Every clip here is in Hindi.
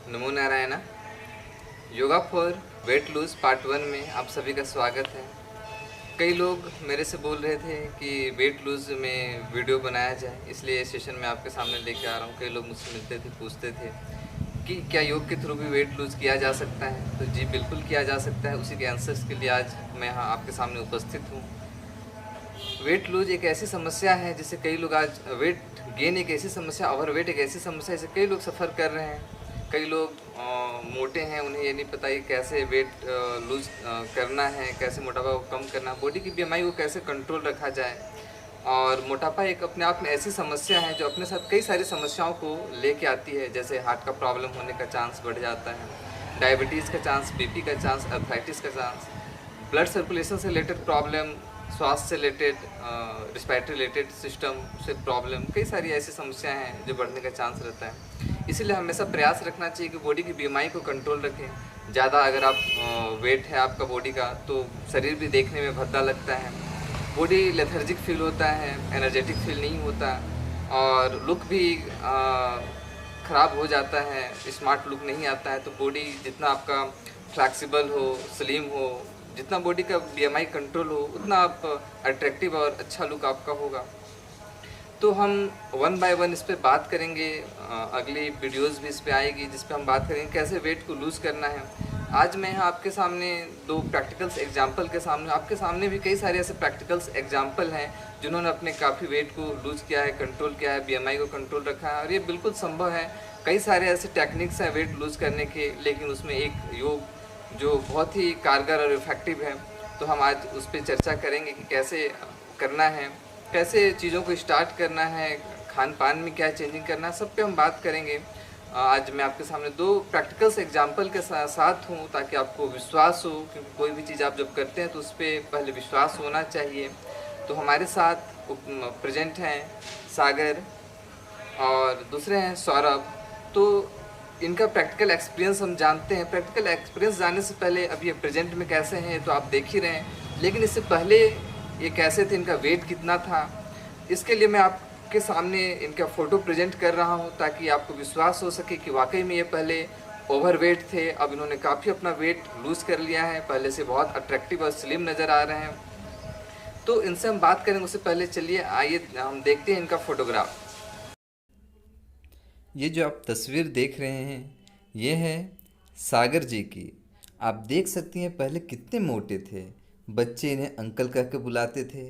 NaMo Narayana. Yoga for weight lose part 1 में आप सभी का स्वागत है। कई लोग मेरे से बोल रहे थे कि वेट लूज में वीडियो बनाया जाए, इसलिए सेशन में आपके सामने लेके आ रहा हूँ। कई लोग मुझसे मिलते थे, पूछते थे कि क्या योग के थ्रू भी वेट लूज किया जा सकता है। तो जी बिल्कुल किया जा सकता है। उसी के आंसर्स के लिए आज मैं यहाँ आपके सामने उपस्थित हूँ। वेट लूज एक ऐसी समस्या है जिससे कई लोग आज वेट गेन एक ऐसी समस्या, ओवर वेट एक ऐसी समस्या है जिससे कई लोग सफ़र कर रहे हैं। कई लोग मोटे हैं, उन्हें ये नहीं पता कि कैसे वेट लूज करना है, कैसे मोटापा को कम करना है, बॉडी की बीएमआई को कैसे कंट्रोल रखा जाए। और मोटापा एक अपने आप में ऐसी समस्या है जो अपने साथ कई सारी समस्याओं को लेके आती है, जैसे हार्ट का प्रॉब्लम होने का चांस बढ़ जाता है, डायबिटीज़ का चांस, बीपी का चांस, अर्थराइटिस का चांस, ब्लड सर्कुलेशन से रिलेटेड प्रॉब्लम, स्वास्थ्य से रिलेटेड, रिस्पायरेटरी रिलेटेड सिस्टम से प्रॉब्लम, कई सारी ऐसी समस्याएं हैं जो बढ़ने का चांस रहता है। इसीलिए हमेशा प्रयास रखना चाहिए कि बॉडी की बीएमआई को कंट्रोल रखें। ज़्यादा अगर आप वेट है आपका बॉडी का, तो शरीर भी देखने में भद्दा लगता है, बॉडी लेथर्जिक फील होता है, एनर्जेटिक फील नहीं होता, और लुक भी ख़राब हो जाता है, स्मार्ट लुक नहीं आता है। तो बॉडी जितना आपका फ्लैक्सिबल हो, स्लिम हो, जितना बॉडी का बीएमआई कंट्रोल हो, उतना आप अट्रैक्टिव और अच्छा लुक आपका होगा। तो हम वन बाय वन इस पे बात करेंगे। अगली वीडियोस भी इस पे आएगी जिस पे हम बात करेंगे कैसे वेट को लूज़ करना है। आज मैं यहाँ आपके सामने दो प्रैक्टिकल्स एग्जांपल के सामने, आपके सामने भी कई सारे ऐसे प्रैक्टिकल्स एग्जांपल हैं जिन्होंने अपने काफ़ी वेट को लूज़ किया है, कंट्रोल किया है, बीएमआई को कंट्रोल रखा है, और ये बिल्कुल संभव है। कई सारे ऐसे टेक्निक्स हैं वेट लूज़ करने के, लेकिन उसमें एक योग जो बहुत ही कारगर और इफ़ेक्टिव है। तो हम आज उस पर चर्चा करेंगे कि कैसे करना है, कैसे चीज़ों को स्टार्ट करना है, खान पान में क्या चेंजिंग करना है, सब पे हम बात करेंगे। आज मैं आपके सामने दो प्रैक्टिकल्स एग्जांपल के साथ हूँ ताकि आपको विश्वास हो, क्योंकि कोई भी चीज़ आप जब करते हैं तो उस पर पहले विश्वास होना चाहिए। तो हमारे साथ प्रेजेंट हैं सागर और दूसरे हैं सौरभ। तो इनका प्रैक्टिकल एक्सपीरियंस हम जानते हैं। प्रैक्टिकल एक्सपीरियंस जानने से पहले अब ये प्रेजेंट में कैसे हैं तो आप देख ही रहे हैं, लेकिन इससे पहले ये कैसे थे, इनका वेट कितना था, इसके लिए मैं आपके सामने इनका फ़ोटो प्रेजेंट कर रहा हूँ ताकि आपको विश्वास हो सके कि वाकई में ये पहले ओवर वेट थे, अब इन्होंने काफ़ी अपना वेट लूज़ कर लिया है, पहले से बहुत अट्रैक्टिव और स्लिम नज़र आ रहे हैं। तो इनसे हम बात करेंगे, उससे पहले चलिए आइए हम देखते हैं इनका फ़ोटोग्राफ। ये जो आप तस्वीर देख रहे हैं ये है सागर जी की। आप देख सकती हैं पहले कितने मोटे थे, बच्चे इन्हें अंकल कह के बुलाते थे,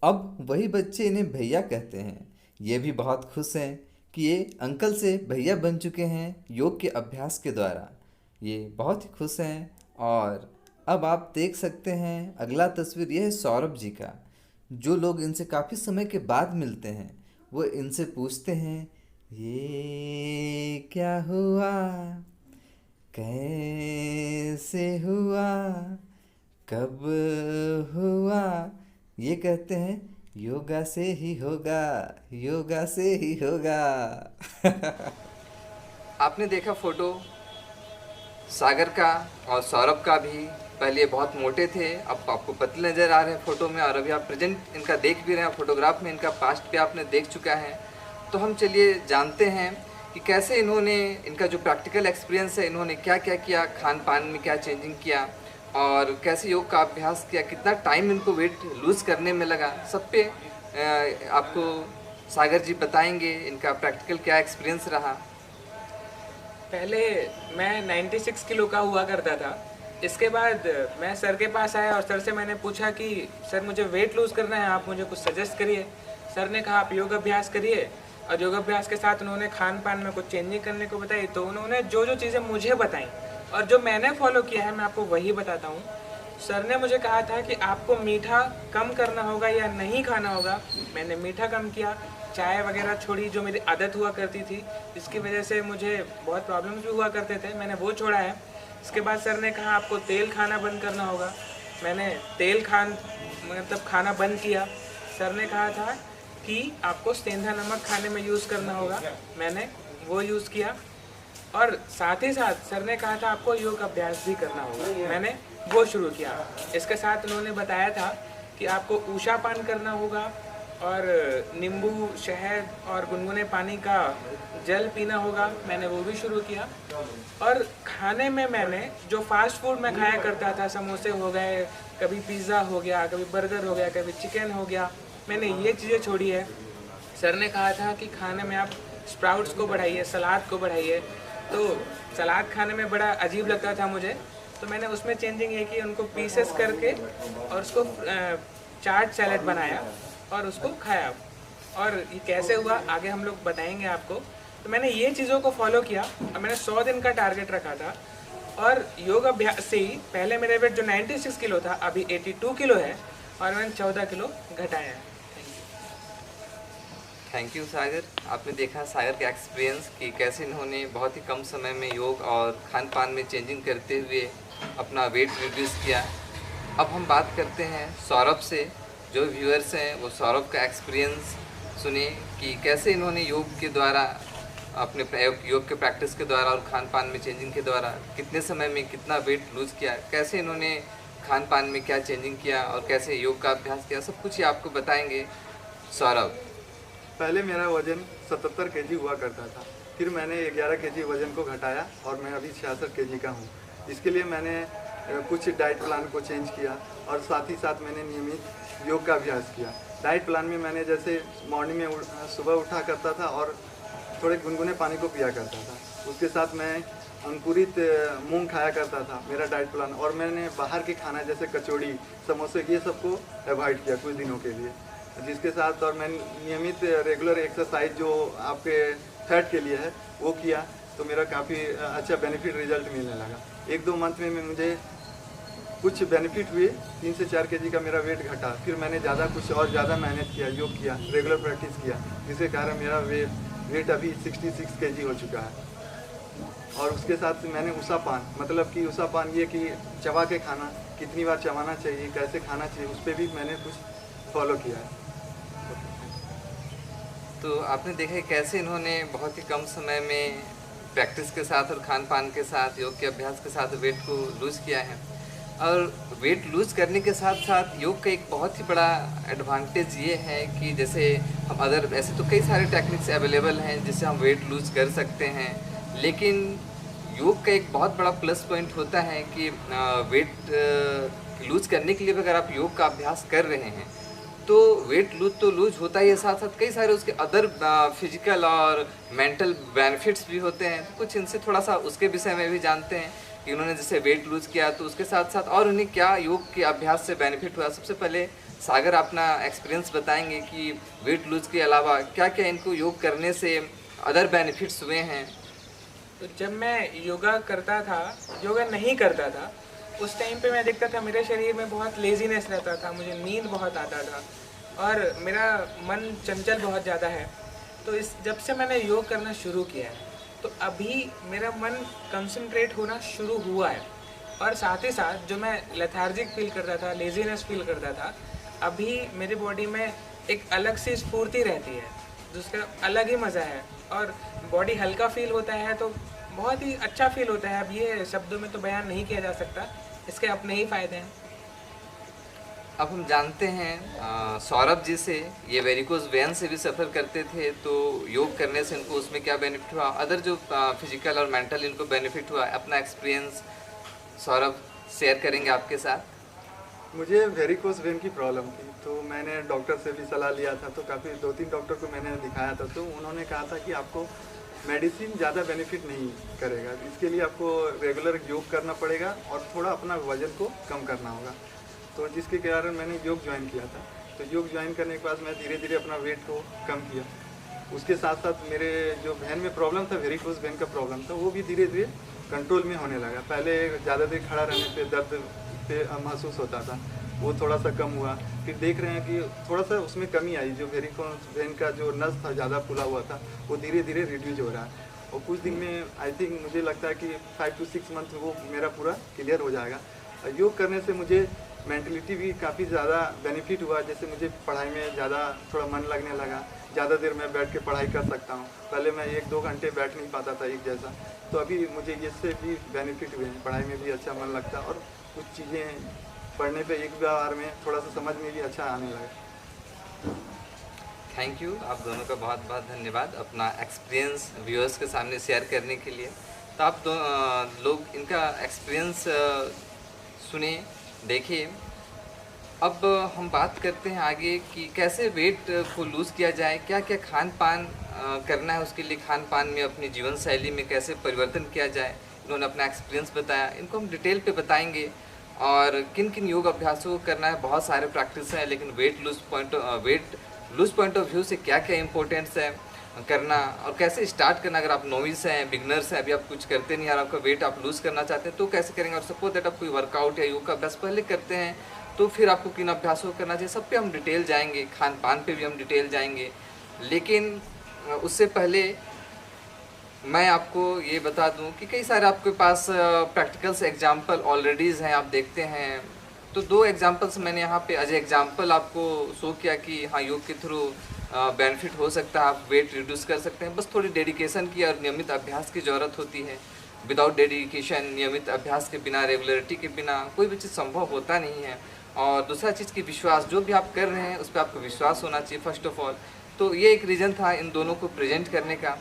अब वही बच्चे इन्हें भैया कहते हैं। ये भी बहुत खुश हैं कि ये अंकल से भैया बन चुके हैं योग के अभ्यास के द्वारा। ये बहुत ही खुश हैं। और अब आप देख सकते हैं अगला तस्वीर, यह है सौरभ जी का। जो लोग इनसे काफ़ी समय के बाद मिलते हैं वो इनसे पूछते हैं ये क्या हुआ, कैसे हुआ, कब हुआ। ये कहते हैं योगा से ही होगा, योगा से ही होगा। आपने देखा फोटो सागर का और सौरभ का भी। पहले ये बहुत मोटे थे, अब आपको पतले नज़र आ रहे हैं फ़ोटो में, और अभी आप प्रेजेंट इनका देख भी रहे हैं फोटोग्राफ में, इनका पास्ट भी आपने देख चुका है। तो हम चलिए जानते हैं कि कैसे इन्होंने, इनका जो प्रैक्टिकल एक्सपीरियंस है, इन्होंने क्या क्या किया, खान पान में क्या चेंजिंग किया, और कैसे योग का अभ्यास किया, कितना टाइम इनको वेट लूज़ करने में लगा, सब पे आपको सागर जी बताएंगे इनका प्रैक्टिकल क्या एक्सपीरियंस रहा। पहले मैं 96 किलो का हुआ करता था। इसके बाद मैं सर के पास आया और सर से मैंने पूछा कि सर मुझे वेट लूज़ करना है, आप मुझे कुछ सजेस्ट करिए। सर ने कहा आप योग अभ्यास करिए, और योग अभ्यास के साथ उन्होंने खान पान में कुछ चेंजिंग करने को बताई। तो उन्होंने जो जो चीज़ें मुझे बताई और जो मैंने फॉलो किया है मैं आपको वही बताता हूँ। सर ने मुझे कहा था कि आपको मीठा कम करना होगा या नहीं खाना होगा। मैंने मीठा कम किया, चाय वगैरह छोड़ी जो मेरी आदत हुआ करती थी, जिसकी वजह से मुझे बहुत प्रॉब्लम्स भी हुआ करते थे, मैंने वो छोड़ा है। इसके बाद सर ने कहा आपको तेल खाना बंद करना होगा। मैंने तेल खाना बंद किया। सर ने कहा था कि आपको सेंधा नमक खाने में यूज़ करना होगा, मैंने वो यूज़ किया। और साथ ही साथ सर ने कहा था आपको योग अभ्यास भी करना होगा, मैंने वो शुरू किया। इसके साथ उन्होंने बताया था कि आपको ऊषा पान करना होगा और नींबू, शहद और गुनगुने पानी का जल पीना होगा, मैंने वो भी शुरू किया। और खाने में मैंने जो फास्ट फूड मैं खाया करता था, समोसे हो गए, कभी पिज़्ज़ा हो गया, कभी बर्गर हो गया, कभी चिकन हो गया, मैंने ये चीज़ें छोड़ी है। सर ने कहा था कि खाने में आप स्प्राउट्स को बढ़ाइए, सलाद को बढ़ाइए। तो सलाद खाने में बड़ा अजीब लगता था मुझे, तो मैंने उसमें चेंजिंग ये की, उनको पीसेस करके और उसको चाट सैलेड बनाया और उसको खाया। और ये कैसे हुआ आगे हम लोग बताएंगे आपको। तो मैंने ये चीज़ों को फॉलो किया और मैंने 100 दिन का टारगेट रखा था। और योग अभ्यास से ही पहले मेरा वेट जो 96 किलो था अभी 82 किलो है और मैंने 14 किलो घटाया है। थैंक यू सागर। आपने देखा सागर का एक्सपीरियंस कि कैसे इन्होंने बहुत ही कम समय में योग और खान पान में चेंजिंग करते हुए अपना वेट रिड्यूस किया। अब हम बात करते हैं सौरभ से। जो व्यूअर्स हैं वो सौरभ का एक्सपीरियंस सुने कि कैसे इन्होंने योग के द्वारा अपने योग के प्रैक्टिस के द्वारा और खान पान में चेंजिंग के द्वारा कितने समय में कितना वेट लूज़ किया, कैसे इन्होंने खान पान में क्या चेंजिंग किया और कैसे योग का अभ्यास किया, सब कुछ ही आपको बताएंगे सौरभ। पहले मेरा वज़न 77 केजी हुआ करता था, फिर मैंने 11 केजी वज़न को घटाया और मैं अभी 66 केजी का हूँ। इसके लिए मैंने कुछ डाइट प्लान को चेंज किया और साथ ही साथ मैंने नियमित योग का अभ्यास किया। डाइट प्लान में मैंने जैसे मॉर्निंग में सुबह उठा करता था और थोड़े गुनगुने पानी को पिया करता था। उसके साथ मैं अंकुरित मूंग खाया करता था, मेरा डाइट प्लान। और मैंने बाहर के खाना जैसे कचौड़ी, समोसे, ये सबको अवॉइड किया कुछ दिनों के लिए। जिसके साथ और मैं नियमित रेगुलर एक्सरसाइज जो आपके फैट के लिए है वो किया, तो मेरा काफ़ी अच्छा बेनिफिट रिजल्ट मिलने लगा। 1-2 मंथ में मुझे कुछ बेनिफिट हुए, 3 से 4 केजी का मेरा वेट घटा। फिर मैंने कुछ और ज़्यादा मेहनत किया, योग किया, रेगुलर प्रैक्टिस किया, जिसके कारण मेरा वेट अभी 66 केजी हो चुका है। और उसके साथ मैंने उषापान, मतलब कि उषापान ये कि चबा के खाना, कितनी बार चबाना चाहिए, कैसे खाना चाहिए, उस पर भी मैंने कुछ फॉलो किया है। तो आपने देखा कैसे इन्होंने बहुत ही कम समय में प्रैक्टिस के साथ और खान पान के साथ, योग के अभ्यास के साथ वेट को लूज़ किया है। और वेट लूज़ करने के साथ साथ योग का एक बहुत ही बड़ा एडवांटेज ये है कि जैसे हम अदर ऐसे तो कई सारे टेक्निक्स अवेलेबल हैं जिससे हम वेट लूज़ कर सकते हैं, लेकिन योग का एक बहुत बड़ा प्लस पॉइंट होता है कि वेट लूज़ करने के लिए अगर आप योग का अभ्यास कर रहे हैं तो वेट लूज तो लूज होता ही है, साथ साथ कई सारे उसके अदर फिजिकल और मेंटल बेनिफिट्स भी होते हैं। तो कुछ इनसे थोड़ा सा उसके विषय में भी जानते हैं कि उन्होंने जैसे वेट लूज किया तो उसके साथ साथ और उन्हें क्या योग के अभ्यास से बेनिफिट हुआ। सबसे पहले सागर अपना एक्सपीरियंस बताएंगे कि वेट लूज के अलावा क्या क्या इनको योग करने से अदर बेनिफिट्स हुए हैं। तो जब मैं योगा करता था, योगा नहीं करता था, उस टाइम पे मैं देखता था मेरे शरीर में बहुत लेजीनेस रहता था, मुझे नींद बहुत आता था और मेरा मन चंचल बहुत ज़्यादा है। तो जब से मैंने योग करना शुरू किया है तो अभी मेरा मन कंसंट्रेट होना शुरू हुआ है। और साथ ही साथ जो मैं लेथार्जिक फील करता था, लेजीनेस फील करता था, अभी मेरी बॉडी में एक अलग सी स्फूर्ति रहती है जिसका अलग ही मज़ा है और बॉडी हल्का फील होता है, तो बहुत ही अच्छा फील होता है। अब ये शब्दों में तो बयान नहीं किया जा सकता, इसके अपने ही फ़ायदे हैं। अब हम जानते हैं सौरभ जी से, ये वेरिकोज वेन से भी सफ़र करते थे, तो योग करने से इनको उसमें क्या बेनिफिट हुआ, अदर जो फिजिकल और मेंटल इनको बेनिफिट हुआ, अपना एक्सपीरियंस सौरभ शेयर करेंगे आपके साथ। मुझे वेरिकोज वेन की प्रॉब्लम थी, तो मैंने डॉक्टर से भी सलाह लिया था। तो काफ़ी 2-3 डॉक्टर को मैंने दिखाया था, तो उन्होंने कहा था कि आपको मेडिसिन ज़्यादा बेनिफिट नहीं करेगा, इसके लिए आपको रेगुलर योग करना पड़ेगा और थोड़ा अपना वज़न को कम करना होगा। तो जिसके कारण मैंने योग ज्वाइन किया था। तो योग ज्वाइन करने के बाद मैं धीरे धीरे अपना वेट को कम किया। उसके साथ साथ मेरे जो वेन में प्रॉब्लम था, वेरिकोज वेन का प्रॉब्लम था, वो भी धीरे धीरे कंट्रोल में होने लगा। पहले ज़्यादा देर खड़ा रहने पे दर्द पे महसूस होता था, वो थोड़ा सा कम हुआ। फिर देख रहे हैं कि थोड़ा सा उसमें कमी आई, जो वेरिकोज वेन का जो नस था ज़्यादा फूला हुआ था, वो धीरे धीरे रिड्यूज हो रहा है। और कुछ दिन में आई थिंक मुझे लगता है कि 5 to 6 मंथ वो मेरा पूरा क्लियर हो जाएगा। योग करने से मुझे मेंटलिटी भी काफ़ी ज़्यादा बेनिफिट हुआ। जैसे मुझे पढ़ाई में ज़्यादा थोड़ा मन लगने लगा, ज़्यादा देर मैं बैठ के पढ़ाई कर सकता हूँ। पहले मैं 1-2 घंटे बैठ नहीं पाता था एक जैसा, तो अभी मुझे इससे भी बेनिफिट हुए हैं। पढ़ाई में भी अच्छा मन लगता और कुछ चीज़ें पढ़ने पे एक बार में थोड़ा सा समझ में भी अच्छा आने लगा। थैंक यू, आप दोनों का बहुत बहुत धन्यवाद अपना एक्सपीरियंस व्यूअर्स के सामने शेयर करने के लिए। तो आप लोग इनका एक्सपीरियंस सुने, देखिए। अब हम बात करते हैं आगे कि कैसे वेट को लूज़ किया जाए, क्या क्या खान पान करना है, उसके लिए खान पान में अपनी जीवन शैली में कैसे परिवर्तन किया जाए। इन्होंने अपना एक्सपीरियंस बताया, इनको हम डिटेल पे बताएंगे। और किन किन योग अभ्यासों को करना है, बहुत सारे प्रैक्टिस हैं, लेकिन weight lose point of view से क्या क्या इंपॉर्टेंस है करना, और कैसे स्टार्ट करना। अगर आप नोविस हैं, बिगनर्स हैं, अभी आप कुछ करते नहीं और आपका वेट आप लूज़ करना चाहते हैं तो कैसे करेंगे। और सपोज दैट आप कोई वर्कआउट या योग का अभ्यास पहले करते हैं तो फिर आपको किन अभ्यासों को करना चाहिए, सब पे हम डिटेल जाएंगे। खान पान पे भी हम डिटेल जाएंगे। लेकिन उससे पहले मैं आपको ये बता दूं कि कई सारे आपके पास प्रैक्टिकल्स एग्जाम्पल ऑलरेडीज हैं, आप देखते हैं। तो 2 एग्जाम्पल्स मैंने यहाँ पे एज एग्जाम्पल आपको शो किया कि हाँ, योग के थ्रू बेनिफिट हो सकता है, आप वेट रिड्यूस कर सकते हैं। बस थोड़ी डेडिकेशन की और नियमित अभ्यास की ज़रूरत होती है। विदाउट डेडिकेशन, नियमित अभ्यास के बिना, रेगुलरिटी के बिना कोई भी चीज़ संभव होता नहीं है। और दूसरा चीज़ की विश्वास, जो भी आप कर रहे हैं उस पर आपको विश्वास होना चाहिए फर्स्ट ऑफ ऑल। तो ये एक रीज़न था इन दोनों को प्रेजेंट करने का।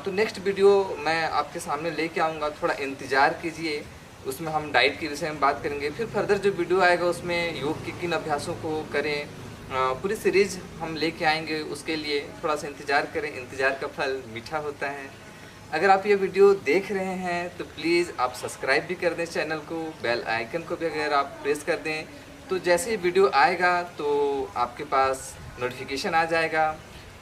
तो नेक्स्ट वीडियो मैं आपके सामने लेके आऊँगा, थोड़ा इंतज़ार कीजिए। उसमें हम डाइट के विषय में बात करेंगे। फिर फर्दर जो वीडियो आएगा उसमें योग के किन अभ्यासों को करें, पूरी सीरीज हम लेके आएंगे। उसके लिए थोड़ा सा इंतज़ार करें, इंतज़ार का फल मीठा होता है। अगर आप ये वीडियो देख रहे हैं तो प्लीज़ आप सब्सक्राइब भी कर दें चैनल को, बेल आइकन को भी अगर आप प्रेस कर दें तो जैसे ही वीडियो आएगा तो आपके पास नोटिफिकेशन आ जाएगा।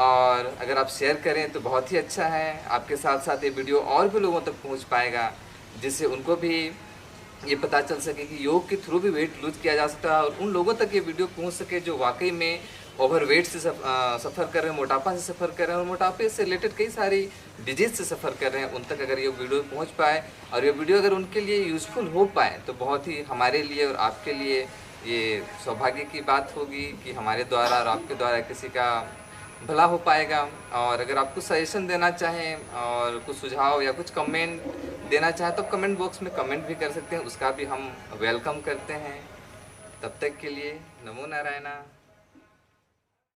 और अगर आप शेयर करें तो बहुत ही अच्छा है, आपके साथ साथ ये वीडियो और भी लोगों तक पहुंच पाएगा, जिससे उनको भी ये पता चल सके कि योग के थ्रू भी वेट लूज किया जा सकता है। और उन लोगों तक ये वीडियो पहुंच सके जो वाकई में ओवरवेट से सफ़र कर रहे हैं, मोटापा से सफ़र कर रहे हैं, और मोटापे से रिलेटेड कई सारी डिजीज़ से सफ़र कर रहे हैं। उन तक अगर ये वीडियो पहुंच पाए और ये वीडियो अगर उनके लिए यूज़फुल हो पाए तो बहुत ही हमारे लिए और आपके लिए ये सौभाग्य की बात होगी कि हमारे द्वारा और आपके द्वारा किसी का भला हो पाएगा। और अगर आप कुछ सजेशन देना चाहें और कुछ सुझाव या कुछ कमेंट देना चाहें तो कमेंट बॉक्स में कमेंट भी कर सकते हैं, उसका भी हम वेलकम करते हैं। तब तक के लिए नमो नारायणा।